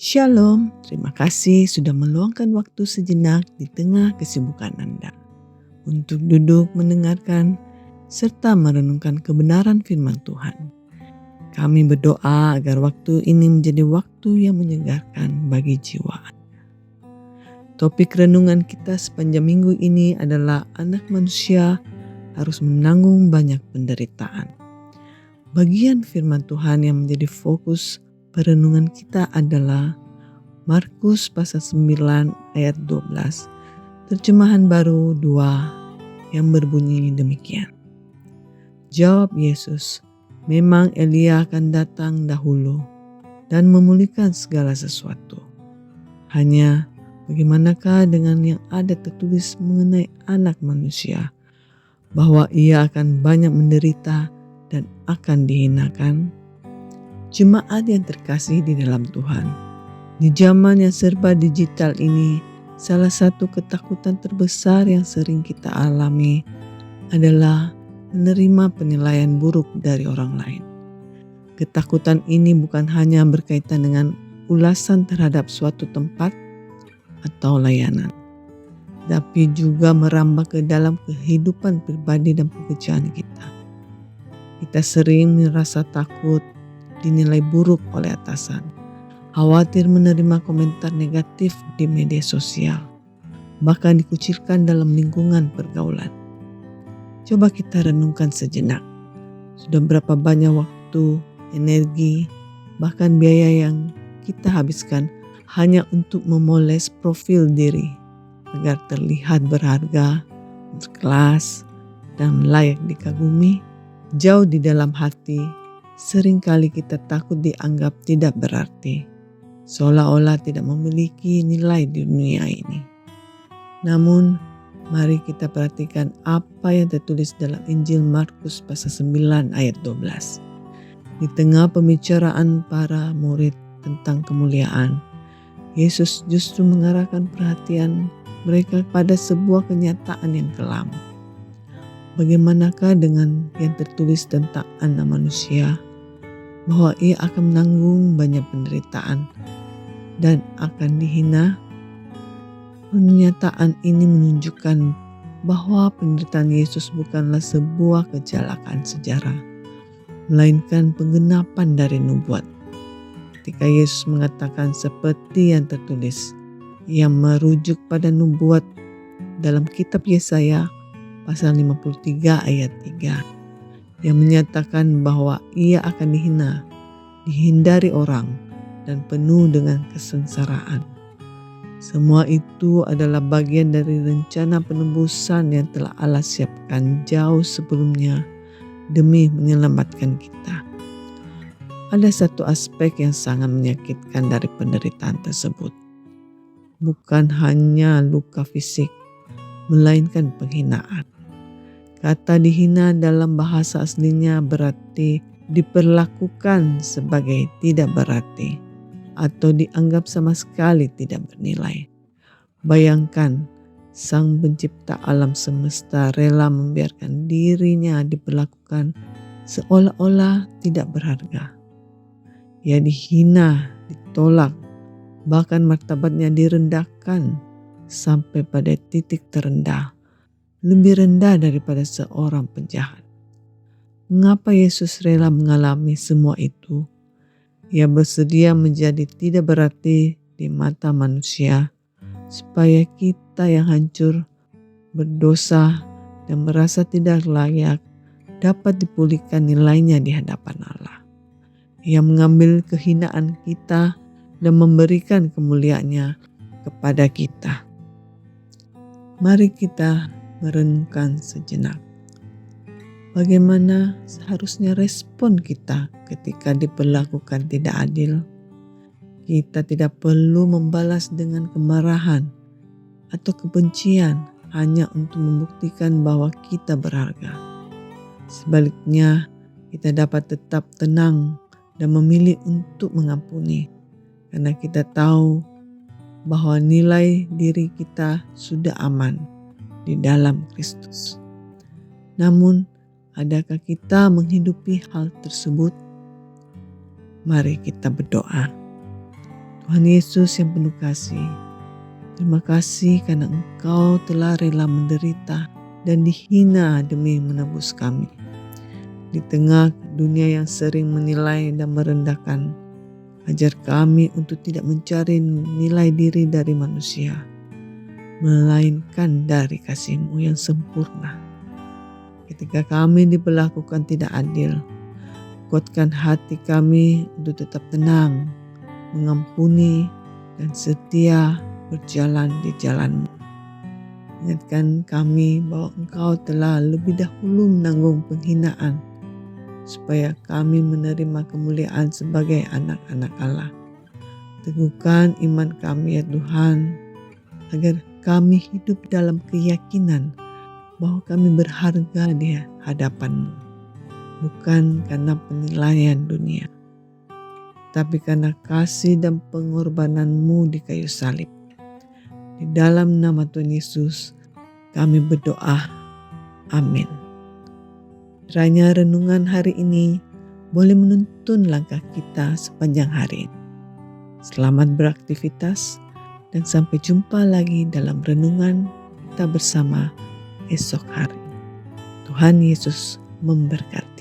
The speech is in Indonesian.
Shalom, terima kasih sudah meluangkan waktu sejenak di tengah kesibukan Anda untuk duduk mendengarkan serta merenungkan kebenaran firman Tuhan. Kami berdoa agar waktu ini menjadi waktu yang menyegarkan bagi jiwa. Topik renungan kita sepanjang minggu ini adalah anak manusia harus menanggung banyak penderitaan. Bagian firman Tuhan yang menjadi fokus perenungan kita adalah Markus pasal 9 ayat 12, terjemahan baru 2 yang berbunyi demikian. Jawab Yesus, memang Elia akan datang dahulu dan memulihkan segala sesuatu. Hanya bagaimanakah dengan yang ada tertulis mengenai anak manusia, bahwa ia akan banyak menderita dan akan dihinakan? Jemaat yang terkasih di dalam Tuhan, di zaman yang serba digital ini, salah satu ketakutan terbesar yang sering kita alami adalah menerima penilaian buruk dari orang lain. Ketakutan ini bukan hanya berkaitan dengan ulasan terhadap suatu tempat atau layanan, tapi juga merambah ke dalam kehidupan pribadi dan pekerjaan kita. Kita sering merasa takut dinilai buruk oleh atasan, khawatir menerima komentar negatif di media sosial, bahkan dikucilkan dalam lingkungan pergaulan. Coba kita renungkan sejenak. Sudah berapa banyak waktu, energi, bahkan biaya yang kita habiskan hanya untuk memoles profil diri agar terlihat berharga, berkelas, dan layak dikagumi. Jauh di dalam hati, seringkali kita takut dianggap tidak berarti, seolah-olah tidak memiliki nilai di dunia ini. Namun, mari kita perhatikan apa yang tertulis dalam Injil Markus pasal 9 ayat 12. Di tengah pembicaraan para murid tentang kemuliaan, Yesus justru mengarahkan perhatian mereka pada sebuah kenyataan yang kelam. Bagaimanakah dengan yang tertulis tentang anak manusia, bahwa ia akan menanggung banyak penderitaan dan akan dihina? Pernyataan ini menunjukkan bahwa penderitaan Yesus bukanlah sebuah kecelakaan sejarah, melainkan penggenapan dari nubuat. Ketika Yesus mengatakan seperti yang tertulis, yang merujuk pada nubuat dalam kitab Yesaya pasal 53 ayat 3, yang menyatakan bahwa ia akan dihina, dihindari orang, dan penuh dengan kesengsaraan. Semua itu adalah bagian dari rencana penebusan yang telah Allah siapkan jauh sebelumnya demi menyelamatkan kita. Ada satu aspek yang sangat menyakitkan dari penderitaan tersebut. Bukan hanya luka fisik, melainkan penghinaan. Kata dihina dalam bahasa aslinya berarti diperlakukan sebagai tidak berarti atau dianggap sama sekali tidak bernilai. Bayangkan, Sang Pencipta alam semesta rela membiarkan dirinya diperlakukan seolah-olah tidak berharga. Ia dihina, ditolak, bahkan martabatnya direndahkan sampai pada titik terendah, lebih rendah daripada seorang penjahat. Mengapa Yesus rela mengalami semua itu? Ia bersedia menjadi tidak berarti di mata manusia, supaya kita yang hancur, berdosa, dan merasa tidak layak dapat dipulihkan nilainya di hadapan Allah. Ia mengambil kehinaan kita dan memberikan kemuliaannya kepada kita. Mari kita merenungkan sejenak. Bagaimana seharusnya respon kita ketika diperlakukan tidak adil? Kita tidak perlu membalas dengan kemarahan atau kebencian hanya untuk membuktikan bahwa kita berharga. Sebaliknya, kita dapat tetap tenang dan memilih untuk mengampuni, karena kita tahu bahwa nilai diri kita sudah aman di dalam Kristus. Namun, adakah kita menghidupi hal tersebut? Mari kita berdoa. Tuhan Yesus yang penuh kasih, terima kasih karena Engkau telah rela menderita dan dihina demi menebus kami. Di tengah dunia yang sering menilai dan merendahkan, ajar kami untuk tidak mencari nilai diri dari manusia, melainkan dari kasih-Mu yang sempurna. Ketika kami diperlakukan tidak adil, kuatkan hati kami untuk tetap tenang, mengampuni, dan setia berjalan di jalan-Mu. Ingatkan kami bahwa Engkau telah lebih dahulu menanggung penghinaan, supaya kami menerima kemuliaan sebagai anak-anak Allah. Teguhkan iman kami ya Tuhan, agar kami hidup dalam keyakinan bahwa kami berharga di hadapan-Mu, bukan karena penilaian dunia, tapi karena kasih dan pengorbanan-Mu di kayu salib. Di dalam nama Tuhan Yesus kami berdoa. Amin. Kiranya renungan hari ini boleh menuntun langkah kita sepanjang hari ini. Selamat beraktivitas dan sampai jumpa lagi dalam renungan kita bersama esok hari. Tuhan Yesus memberkati.